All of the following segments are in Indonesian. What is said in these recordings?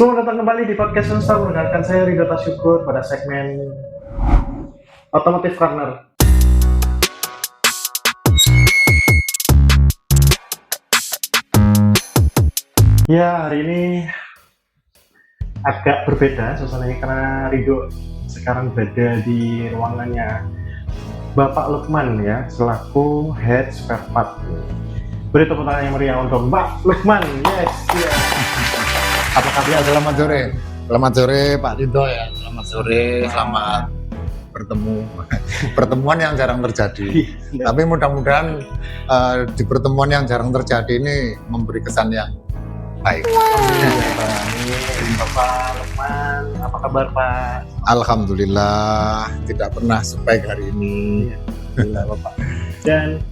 Selamat datang kembali di podcast Semesta. Mendengarkan saya Ridho Tasyukur pada segmen Otomotif Corner. Ya, hari ini agak berbeda suasananya karena Ridho sekarang berada di ruangannya Bapak Lukman ya, selaku Head Spare Part. Beri tepuk tangan yang meriah untuk Mbak Lukman. Yes, yeah. Apa kabar? Selamat sore. Selamat sore Pak Ridho ya. Selamat sore, selamat bertemu. Pertemuan yang jarang terjadi. Tapi mudah-mudahan di pertemuan yang jarang terjadi ini memberi kesan yang baik. Bapak Lukman, apa kabar Pak? Alhamdulillah, tidak pernah sebaik hari ini. Alhamdulillah Bapak. Dan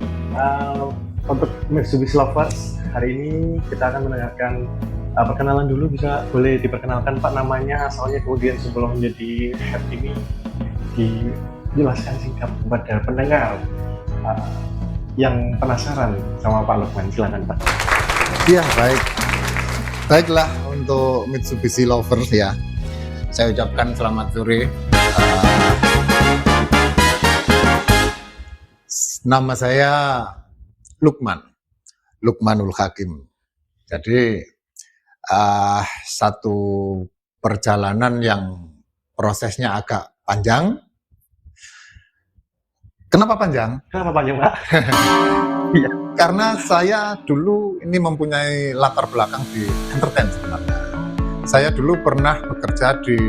untuk Mitsubishi Lovers, hari ini kita akan mendengarkan perkenalan dulu. Boleh diperkenalkan Pak namanya, asalnya, kemudian sebelum menjadi head ini dijelaskan singkat kepada pendengar yang penasaran sama Pak Lukman. Silakan Pak. Iya, baik. Baiklah, untuk Mitsubishi Lovers ya, saya ucapkan selamat sore. Nama saya Lukmanul Hakim. Jadi satu perjalanan yang prosesnya agak panjang. Kenapa panjang? Kenapa panjang Pak? Iya, karena saya dulu ini mempunyai latar belakang di entertain sebenarnya. Saya dulu pernah bekerja di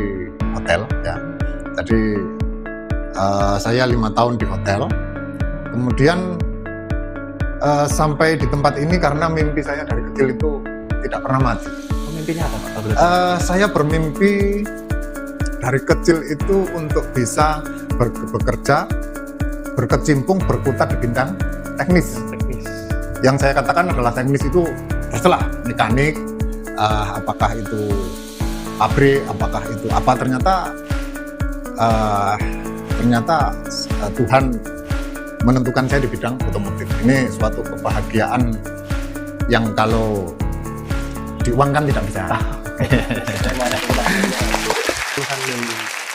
hotel ya. Jadi saya 5 tahun di hotel. Kemudian sampai di tempat ini karena mimpi saya dari kecil itu tidak pernah mati. Mimpinya apa Pak? Saya bermimpi dari kecil itu untuk bisa bekerja, berkecimpung, berkutat di bidang teknis. Yang saya katakan adalah teknis itu terserah mekanik, apakah itu pabrik, apakah itu apa. Ternyata Tuhan menentukan saya di bidang otomotif. Ini suatu kebahagiaan yang kalau diuangkan tidak bisa.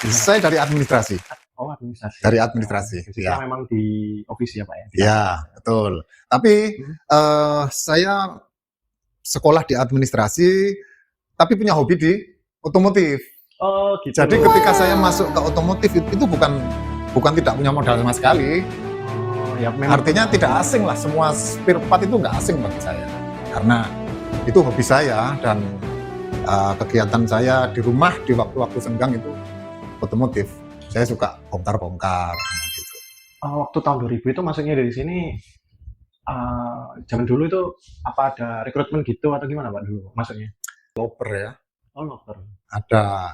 Saya dari administrasi. Oh, administrasi. Dari administrasi. Ya. Memang di office ya Pak ya? Ya, betul. Tapi saya sekolah di administrasi, tapi punya hobi di otomotif. Oh, gitu. Jadi ketika saya masuk ke otomotif itu bukan tidak punya modal sama sekali. Oh, ya, memang. Artinya tidak asing lah, semua spare part itu nggak asing bagi saya. Karena itu hobi saya dan kegiatan saya di rumah di waktu-waktu senggang itu otomotif. Saya suka bongkar-bongkar gitu. Waktu tahun 2000 itu masuknya dari sini, zaman dulu itu apa ada rekrutmen gitu atau gimana Pak dulu masuknya? Loper ya. Oh, loper. Ada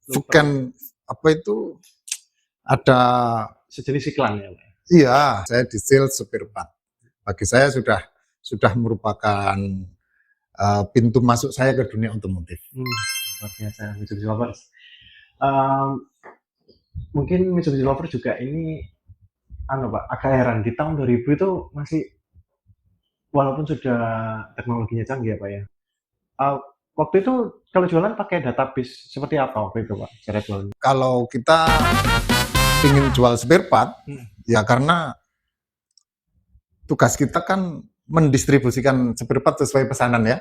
bukan apa itu, ada sejenis iklan ya Pak? Iya, saya di sales spare part. Bagi saya sudah merupakan pintu masuk saya ke dunia otomotif. Luar biasa Mitsubishi Lovers. Mungkin Mitsubishi Lovers juga ini Pak, agak heran di tahun 2000 itu masih, walaupun sudah teknologinya canggih ya Pak ya, waktu itu kalau jualan pakai database seperti apa waktu itu Pak cara jualan? Kalau kita ingin jual spare part ya karena tugas kita kan mendistribusikan spare part sesuai pesanan ya.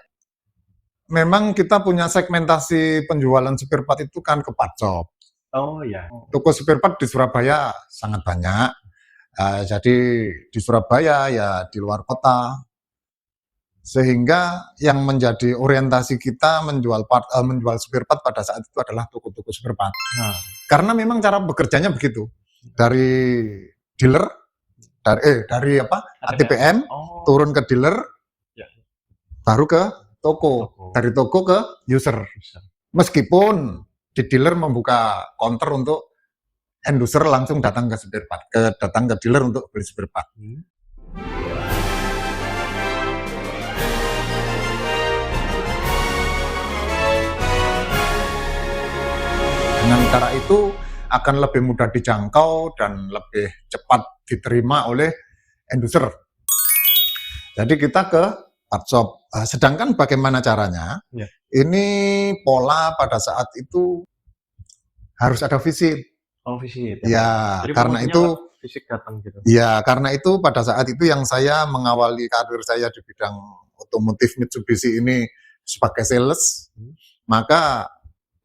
Memang kita punya segmentasi penjualan spare part itu kan ke part shop. Oh ya. Toko spare part di Surabaya sangat banyak. Jadi di Surabaya ya di luar kota. Sehingga yang menjadi orientasi kita menjual spare part pada saat itu adalah toko-toko spare part. Karena memang cara bekerjanya begitu. Dari dealer, dari ATPM, turun ke dealer, baru ke toko. Dari toko ke user. Meskipun di dealer membuka counter untuk end user langsung datang ke spare part, datang ke dealer untuk beli spare part. Dengan cara itu akan lebih mudah dijangkau dan lebih cepat diterima oleh end user. Jadi kita ke part shop. Sedangkan bagaimana caranya? Ini pola pada saat itu harus ada visit. Oh, visit ya. Ya, Jadi karena promosinya itu lewat fisik datang gitu. ya, karena itu pada saat itu yang saya mengawali karir saya di bidang otomotif Mitsubishi ini sebagai sales, maka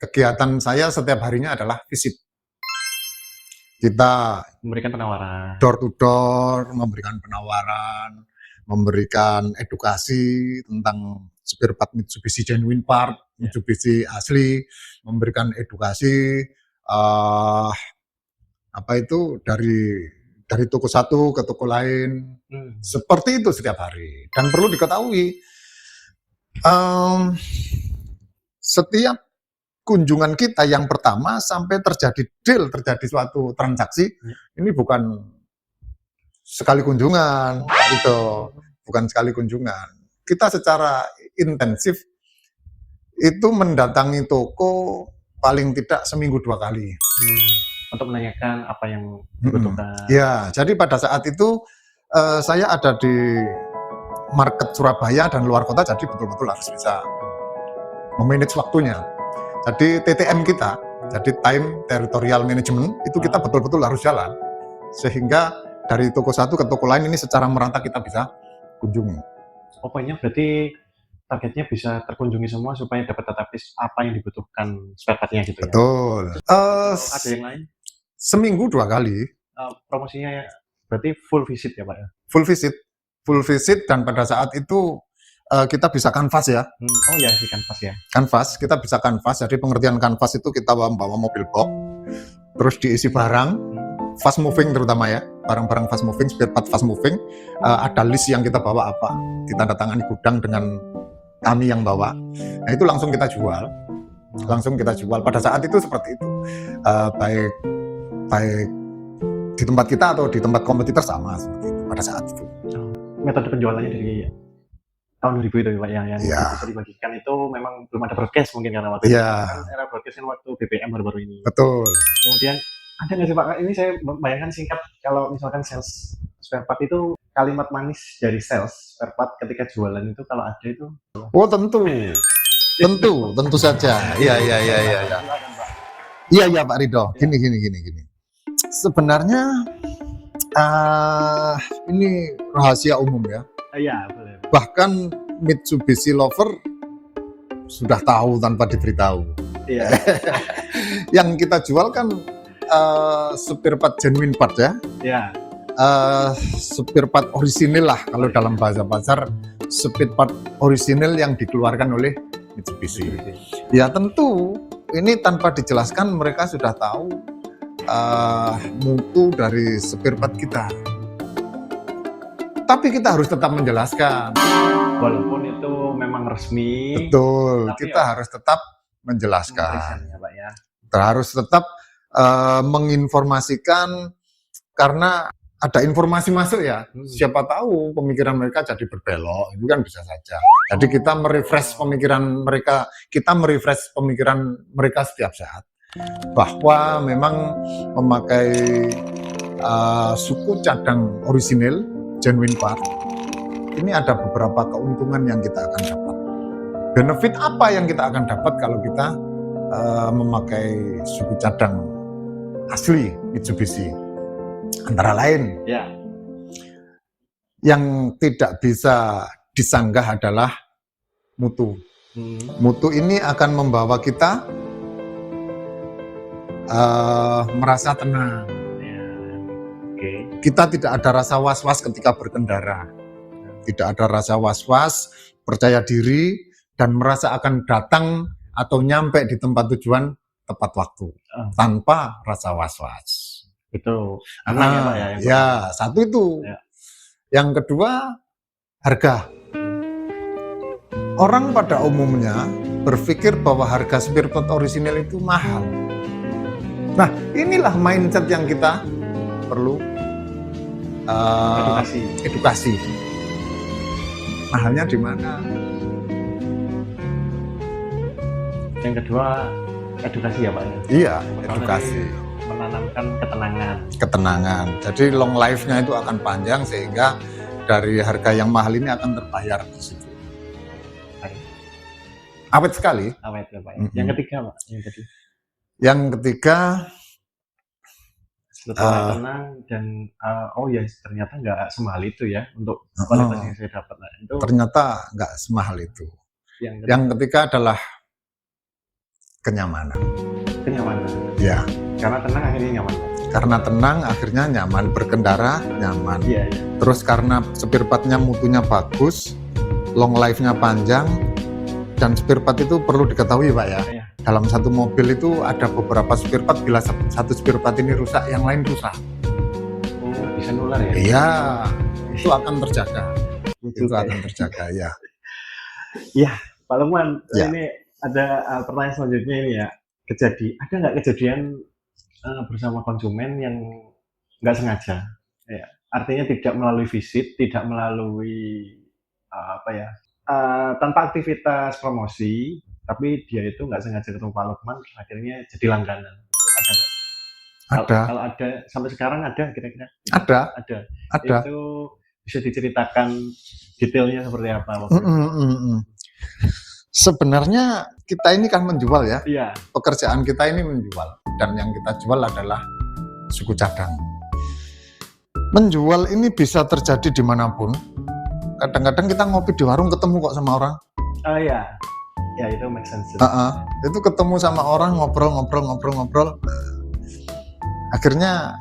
kegiatan saya setiap harinya adalah visit. Kita Memberikan penawaran. door to door, memberikan penawaran, memberikan edukasi tentang spare part Mitsubishi genuine part, Mitsubishi asli, memberikan edukasi apa itu dari toko satu ke toko lain, seperti itu setiap hari. Dan perlu diketahui, setiap kunjungan kita yang pertama sampai terjadi deal, terjadi suatu transaksi, ini bukan sekali kunjungan, itu bukan sekali kunjungan. Kita secara intensif itu mendatangi toko paling tidak seminggu 2 kali. Untuk menanyakan apa yang dibutuhkan. Ya, jadi pada saat itu saya ada di market Surabaya dan luar kota, jadi betul-betul harus bisa memanage waktunya. Jadi TTM kita, jadi time territorial management, itu kita betul-betul harus jalan. Sehingga dari toko satu ke toko lain ini secara merata kita bisa kunjungi. Pokoknya berarti targetnya bisa terkunjungi semua supaya dapat database apa yang dibutuhkan spare part-nya gitu ya. Betul. Ada yang lain? Seminggu 2 kali. Promosinya berarti full visit ya Pak ya? Full visit dan pada saat itu kita bisa kanvas ya. Oh ya, si kanvas ya. Kanvas, kita bisa kanvas. Jadi pengertian kanvas itu kita bawa mobil box, terus diisi barang, fast moving terutama ya, barang-barang fast moving, spare part fast moving. Ada list yang kita bawa apa, ditandatangani gudang dengan kami yang bawa. Nah itu langsung kita jual, Pada saat itu seperti itu, baik di tempat kita atau di tempat kompetitor sama seperti itu pada saat itu. Metode penjualannya dari tahun 2000 itu Pak yang bisa dibagikan itu memang belum ada broadcast mungkin karena waktu itu kan era broadcast kan waktu BBM baru-baru ini. Betul. Kemudian ada nggak sih Pak, ini saya bayangkan singkat, kalau misalkan sales spare part itu kalimat manis dari sales spare part ketika jualan itu kalau ada itu? Oh tentu saja. Iya Pak Ridho. Gini. Sebenarnya ini rahasia umum ya. Iya boleh. Bahkan Mitsubishi lover sudah tahu tanpa diberitahu. Iya. Yang kita jual kan spare part genuine part ya. Iya. Spare part orisinil lah kalau dalam bahasa pasar, spare part orisinil yang dikeluarkan oleh Mitsubishi. Ya tentu ini tanpa dijelaskan mereka sudah tahu mutu dari spare part kita. Tapi kita harus tetap menjelaskan. Walaupun itu memang resmi. Betul, kita harus tetap menjelaskan. Ya, Pak, ya. Harus tetap menginformasikan karena ada informasi masuk ya. Siapa tahu pemikiran mereka jadi berbelok, itu kan bisa saja. Jadi kita merefresh pemikiran mereka setiap saat. Bahwa memang memakai suku cadang orisinil genuine part, ini ada beberapa keuntungan yang kita akan dapat. Benefit apa yang kita akan dapat kalau kita memakai suku cadang asli Mitsubishi? Antara lain, yang tidak bisa disanggah adalah mutu. Mutu ini akan membawa kita merasa tenang. Kita tidak ada rasa was-was ketika berkendara. Tidak ada rasa was-was, percaya diri, dan merasa akan datang atau nyampe di tempat tujuan tepat waktu. Tanpa rasa was-was. Itu tenang ya Pak ya? Ya, satu itu. Ya. Yang kedua, harga. Orang pada umumnya berpikir bahwa harga spare part orisinil itu mahal. Nah, inilah mindset yang kita perlu edukasi. Mahalnya di mana? Yang kedua, edukasi ya Pak? Iya, edukasi. Menanamkan Ketenangan. Jadi long life-nya itu akan panjang sehingga dari harga yang mahal ini akan terbayar di situ. awet sekali. Awet ya Pak. Ya. Mm-mm. Yang ketiga Pak, yang tadi. Yang ketiga, Setelah tenang dan oh ya ternyata nggak semahal itu ya untuk kualitas yang saya dapat. Nah, itu ternyata nggak semahal itu. yang Yang ketiga adalah kenyamanan. kenyamanan. Ya, Karena tenang akhirnya nyaman. Pak. karena tenang akhirnya nyaman, berkendara nyaman. Iya, iya. Terus karena spare part-nya mutunya bagus, long life-nya panjang, dan spare part itu perlu diketahui Pak ya. Iya. Dalam satu mobil itu ada beberapa spare part, bila satu spare part ini rusak, yang lain rusak. Oh, bisa nular ya? Iya, itu akan terjaga. Itu Juga akan ya. terjaga ya. Pak Lukman, Ya. ini ada pertanyaan selanjutnya ini ya. Ada nggak kejadian bersama konsumen yang nggak sengaja? Ya. Artinya tidak melalui visit, tidak melalui tanpa aktivitas promosi, tapi dia itu nggak sengaja ketemu Pak Lukman, terus akhirnya jadi langganan. Ada nggak? Ada, Kalau ada, sampai sekarang ada kira-kira? ada, Ada. ada. Itu bisa diceritakan detailnya seperti apa waktu itu? Sebenarnya kita ini kan menjual ya, Iya. pekerjaan kita ini menjual, dan yang kita jual adalah suku cadang. Menjual ini bisa terjadi dimanapun. Kadang-kadang kita ngopi di warung ketemu kok sama orang. Oh iya. Ya itu make sense. Itu ketemu sama orang, ngobrol. Akhirnya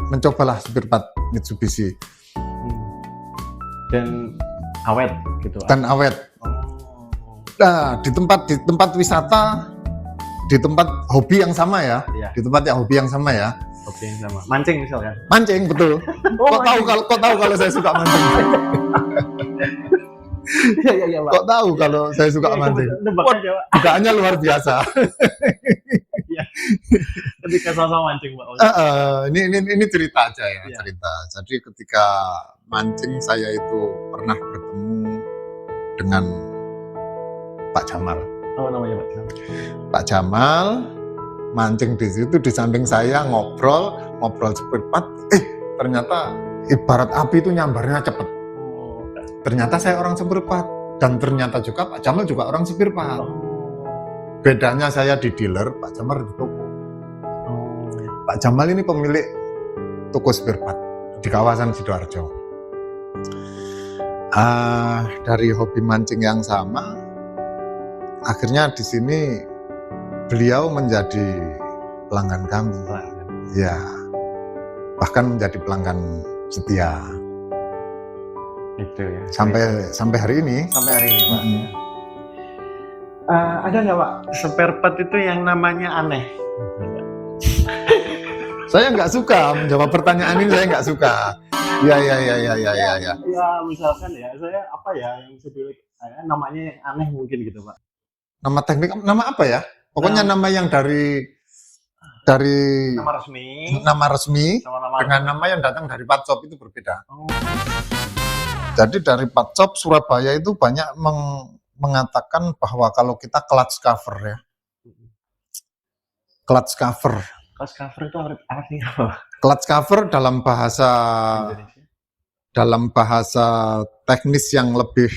mencobalah spare part Mitsubishi Dan awet gitu. dan awet. Oh. Nah, di tempat wisata, di tempat hobi yang sama ya, Iya. di tempat yang hobi yang sama ya. Oke, yang sama. Mancing misalkan. Mancing, betul. Oh, Kok tahu kalau saya suka mancing? Iya, Pak. Kok tahu kalau saya suka mancing? Nebak aja, Pak. Bukaannya luar biasa. Ketika sama-sama mancing, Pak. Ini cerita aja ya, Iya. cerita. Jadi ketika mancing saya itu pernah bertemu dengan Pak Jamal. Oh, namanya Pak Jamal. Pak Jamal mancing di situ, di samping saya ngobrol spare part. Ternyata ibarat api itu nyambarnya cepet. Oh, Ternyata saya orang spare part, dan ternyata juga Pak Jamal juga orang spare part. oh. Bedanya saya di dealer, Pak Jamal di toko. Oh. Pak Jamal ini pemilik toko spare part di kawasan Sidoarjo. Dari hobi mancing yang sama, akhirnya di sini beliau menjadi pelanggan kami. Ya, bahkan menjadi pelanggan setia Itu ya. sampai hari ini. Sampai hari ini, Pak. Ada nggak Pak spare part itu yang namanya aneh? Saya nggak suka menjawab pertanyaan ini, saya nggak suka. Ya. Ya misalkan ya saya yang bisa pilih namanya yang aneh mungkin gitu Pak. Nama teknik, nama apa ya? Pokoknya nama yang dari Nama resmi sama sama nama dengan nama yang datang dari Patshop itu berbeda. Oh. Jadi dari Patshop Surabaya itu banyak mengatakan bahwa kalau kita clutch cover ya. Clutch cover. Clutch cover itu artinya apa? Clutch cover dalam bahasa teknis yang lebih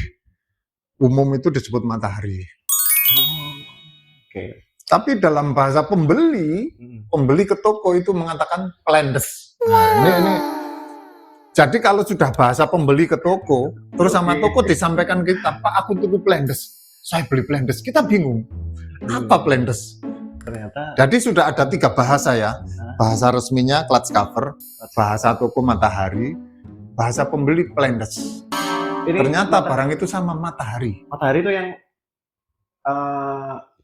umum itu disebut matahari. Oh. Oke. Tapi dalam bahasa pembeli ke toko itu mengatakan plendes. Nah, ini. Jadi kalau sudah bahasa pembeli ke toko, terus sama toko disampaikan kita, Pak aku tuku plendes, saya beli plendes, kita bingung. Apa plendes? Ternyata. Jadi sudah ada 3 bahasa ya. Bahasa resminya clutch cover, bahasa toko matahari, bahasa pembeli plendes. Ternyata barang itu sama matahari. Matahari itu yang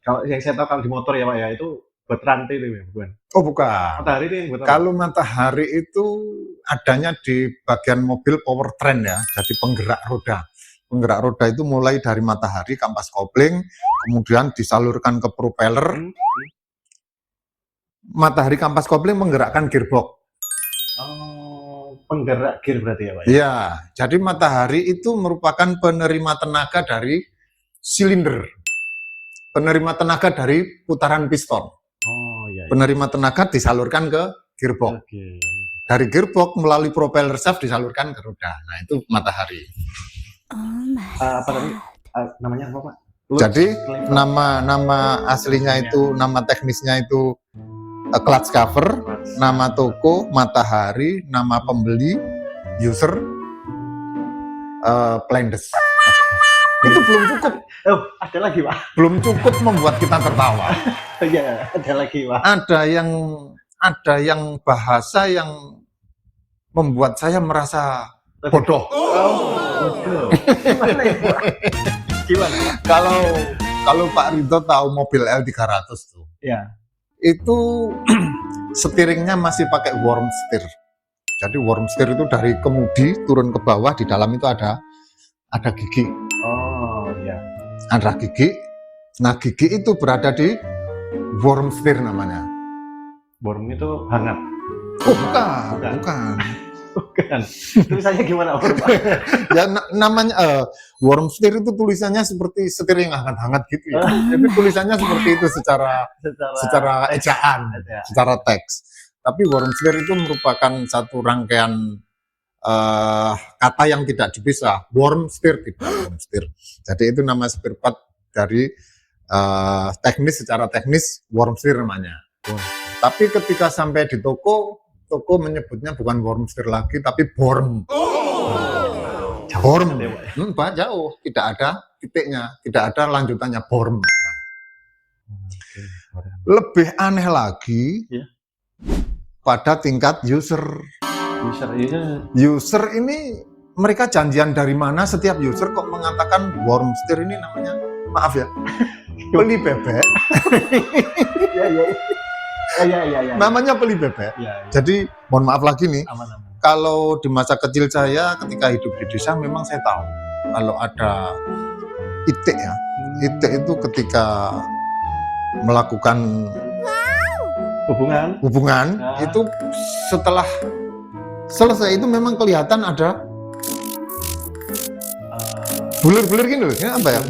kalau yang saya tahu kalau di motor ya Pak ya itu buat rantai itu ya, bukan? Oh bukan. Matahari itu yang buat apa? Kalau matahari itu adanya di bagian mobil powertrain ya, jadi penggerak roda. Penggerak roda itu mulai dari matahari, kampas kopling, kemudian disalurkan ke propeller. Matahari kampas kopling menggerakkan gearbox. Oh, penggerak gear berarti ya Pak? Iya, jadi matahari itu merupakan penerima tenaga dari silinder. Penerima tenaga dari putaran piston. Oh iya. Penerima tenaga disalurkan ke gearbox. Oke. Dari gearbox melalui propeller shaft disalurkan ke roda. Nah, itu matahari. Apa tadi? namanya apa Pak? Jadi Clever. nama aslinya itu, nama teknisnya itu clutch cover, nama toko, matahari, nama pembeli, user, Plendes. Itu belum cukup. Oh, ada lagi Pak. Belum cukup membuat kita tertawa. Iya, ada lagi Pak. Ada yang bahasa yang membuat saya merasa bodoh. Bodoh. Gimana ya Pak? Gimana? Kalau Pak Ridho tahu mobil L300 tuh, Ya. itu setiringnya masih pakai worm steer. Jadi worm steer itu dari kemudi turun ke bawah, di dalam itu ada gigi. Oh ya. Ada gigi. Nah, gigi itu berada di worm steer namanya. Worm itu hangat. Oh, bukan. Bukan. Tulisannya gimana Pak? Ya namanya worm steer itu tulisannya seperti setir yang hangat-hangat gitu ya. Jadi tulisannya seperti itu secara ejaan, secara teks. Tapi worm steer itu merupakan satu rangkaian kata yang tidak dipisah. Worm steer tidak worm steer. Jadi itu nama spare part dari secara teknis worm steer namanya. Tapi ketika sampai di toko menyebutnya bukan worm steer lagi, tapi borm. Borm. Pak, jauh. Tidak ada titiknya, tidak ada lanjutannya, borm. Lebih aneh lagi, Ya. pada tingkat user. User ini mereka janjian dari mana? Setiap user kok mengatakan worm steer ini namanya, maaf ya, beli bebek. Ya. Namanya beli bebek. Ya. Jadi mohon maaf lagi nih, Aman. kalau di masa kecil saya ketika hidup di desa memang saya tahu kalau ada itik ya. Itik itu ketika melakukan hubungan itu setelah selesai itu memang kelihatan ada bulir-bulir gini loh. Ini apa ya?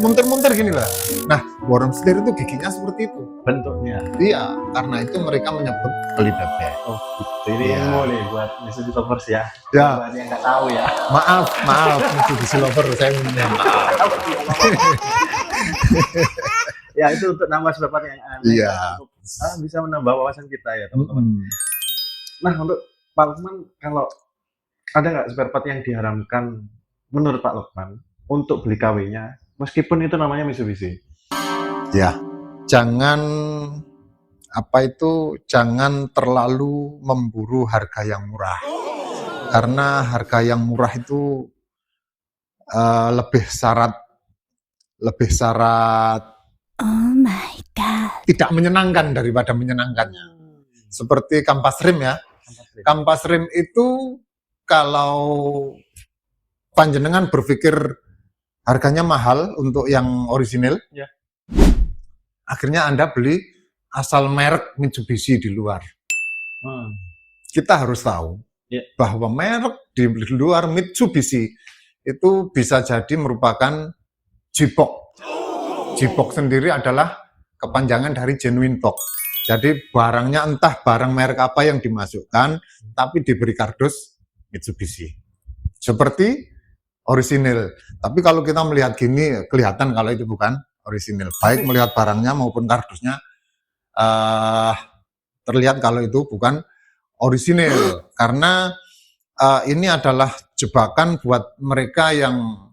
Munter-munter gini lah. Nah, worm steer itu giginya seperti itu Bentuknya. Iya, karena itu mereka menyebut beli bebek. Oh, gitu. Ini ilmu nih buat Mitsubishi lovers ya. Ya. Buat yang nggak tahu ya. Maaf, Mitsubishi lover, saya minta maaf. Ya, itu untuk nama spare part yang aneh. Iya. Bisa menambah wawasan kita ya, teman-teman. Nah, untuk Pak Lukman, kalau ada nggak spare part yang diharamkan menurut Pak Lukman untuk beli KW-nya, meskipun itu namanya Mitsubishi? Ya, jangan terlalu memburu harga yang murah. Karena harga yang murah itu lebih syarat Oh my god. tidak menyenangkan daripada menyenangkannya. Seperti kampas rem ya. Kampas rem itu kalau panjenengan berpikir harganya mahal untuk yang orisinil, ya. Akhirnya Anda beli asal merek Mitsubishi di luar. Kita harus tahu bahwa merek di luar Mitsubishi itu bisa jadi merupakan J-box. J-box sendiri adalah kepanjangan dari genuine box. Jadi barangnya entah barang merek apa yang dimasukkan, tapi diberi kardus Mitsubishi. Seperti orisinil. Tapi kalau kita melihat gini, kelihatan kalau itu bukan orisinil. Baik melihat barangnya maupun kardusnya, terlihat kalau itu bukan orisinil. Karena ini adalah jebakan buat mereka yang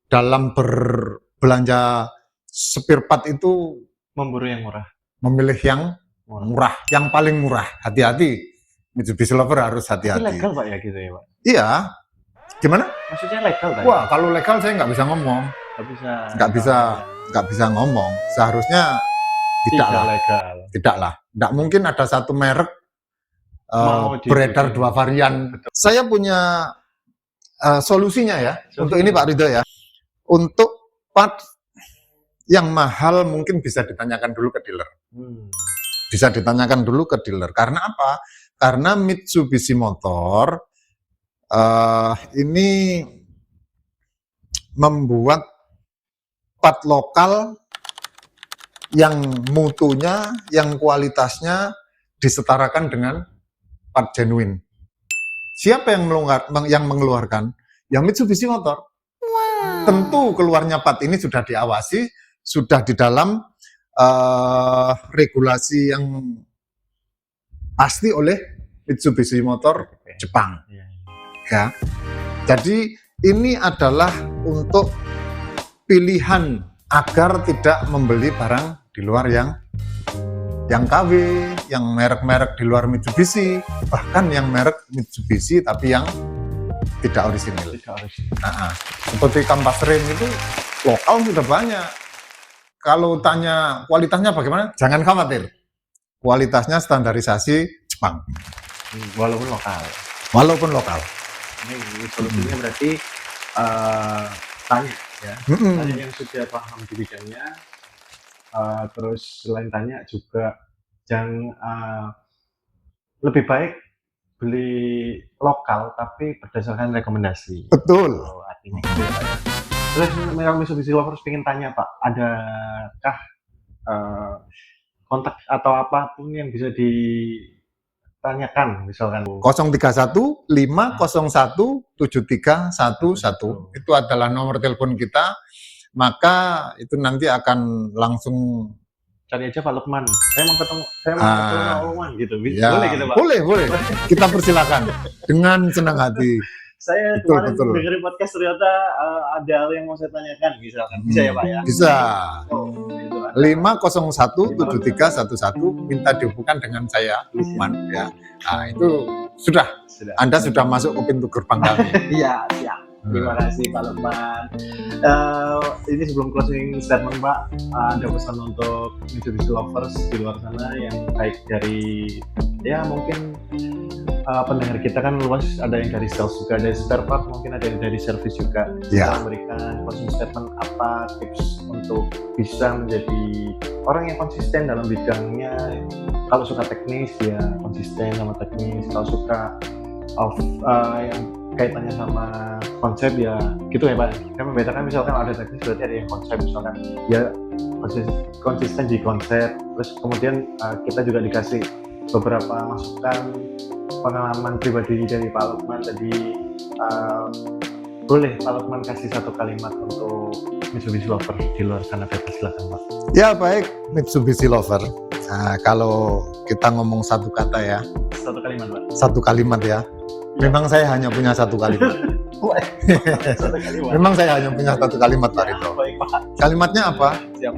dalam berbelanja spare part itu memburu yang murah. Memilih yang murah, yang paling murah. Hati-hati. Mitsubishi lover harus hati-hati. Itu legal Pak ya gitu ya Pak? Iya. Gimana? Maksudnya legal Pak? Wah, kalau legal saya nggak bisa ngomong. Nggak bisa ngomong. Seharusnya tidak legal. Tidaklah. Nggak mungkin ada satu merek beredar dua varian. Betul. Saya punya solusinya ya. Untuk ini Pak Ridho ya. Untuk part yang mahal mungkin bisa ditanyakan dulu ke dealer. Bisa ditanyakan dulu ke dealer. Karena apa? Karena Mitsubishi Motor ini membuat part lokal yang mutunya, yang kualitasnya disetarakan dengan part genuine. Siapa yang mengeluarkan? Yang Mitsubishi Motor. tentu keluarnya part ini sudah diawasi, sudah di dalam regulasi yang pasti oleh Mitsubishi Motor Jepang. Ya. Jadi ini adalah untuk pilihan agar tidak membeli barang di luar yang KW, yang merek-merek di luar Mitsubishi, bahkan yang merek Mitsubishi tapi yang tidak orisinil. Seperti kampas rem itu lokal sudah banyak. Kalau tanya kualitasnya bagaimana, jangan khawatir. Kualitasnya standarisasi Jepang. Walaupun lokal. Walaupun lokal. Ini solusinya berarti tanya ya. Tanya yang sudah paham di bidangnya. Terus selain tanya juga jangan lebih baik beli lokal tapi berdasarkan rekomendasi. Betul. Artinya gitu ya, Pak, ya. Terus memang Mitsubishi Lovers pengen tanya Pak, adakah kontak atau apapun yang bisa ditanyakan misalkan 031 501 7311 itu adalah nomor telepon kita, maka itu nanti akan langsung cari aja Pak Lukman. Saya mau ketemu Pak Lukman gitu. Ya, Boleh gitu Pak? Boleh. Kita persilakan dengan senang hati. Saya Betul. dengerin podcast ternyata ada hal yang mau saya tanyakan misalkan. Bisa ya Pak ya? Bisa. Oh, itu ada. 501 7311 minta dihubungkan dengan saya Lukman ya. Nah, itu sudah. Anda sudah masuk ke pintu gerbang kami. Iya, siap. Terima kasih Pak Lukman. Ini sebelum closing statement Pak, ada pesan untuk Mitsubishi Lovers di luar sana yang baik dari ya mungkin pendengar kita kan luas, ada yang dari sales juga, dari spare part, mungkin ada yang dari service juga. Ya. Memberikan closing statement apa tips untuk bisa menjadi orang yang konsisten dalam bidangnya. Kalau suka teknis ya konsisten sama teknis, kalau suka yang kaitannya sama konsep ya gitu ya Pak. Kan membedakan misalkan ada teknis berarti ada yang konsep, misalkan ya konsisten di konsep. Terus kemudian kita juga dikasih beberapa masukan pengalaman pribadi dari Pak Lukman tadi. Boleh Pak Lukman kasih satu kalimat untuk Mitsubishi Lover di luar sana, bebas silakan Pak. Ya baik, Mitsubishi Lover. Nah, kalau kita ngomong satu kata ya. Satu kalimat Pak. Satu kalimat ya. Memang saya hanya punya satu kalimat. Satu kalimat. Memang saya hanya punya satu kalimat Pak Rito. Baik Pak. Kalimatnya apa? Siap.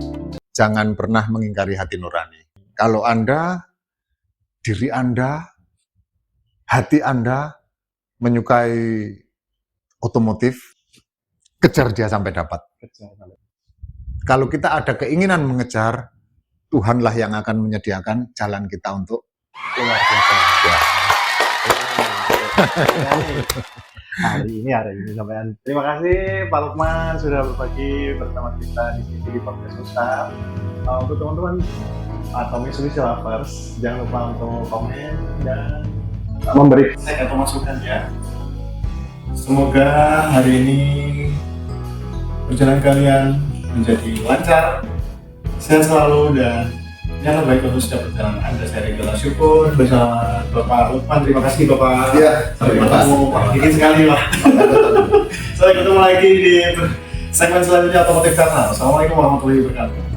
Jangan pernah mengingkari hati nurani. Kalau Anda, diri Anda, hati Anda menyukai otomotif, kejar dia sampai dapat. Kalau kita ada keinginan mengejar, Tuhanlah yang akan menyediakan jalan kita untuk Luar biasa. ya. Hari ini sampean. Terima kasih Pak Lukman sudah berbagi bersama kita di sini di podcast Ustaz. Untuk teman-teman atau Mitsubishi Lovers, jangan lupa untuk komen dan memberi feedback atau masukan ya. Semoga hari ini perjalanan kalian menjadi lancar, sehat selalu, dan yang terbaik untuk setiap perjalanan Anda. Saya Ridho Syukur bersama Bapak Lukman. Terima kasih Bapak. Iya, Sampai terima ketemu. kasih. Dikit sekali Pak. Sampai ketemu lagi di segmen selanjutnya Otomotif Karena. Assalamualaikum warahmatullahi wabarakatuh.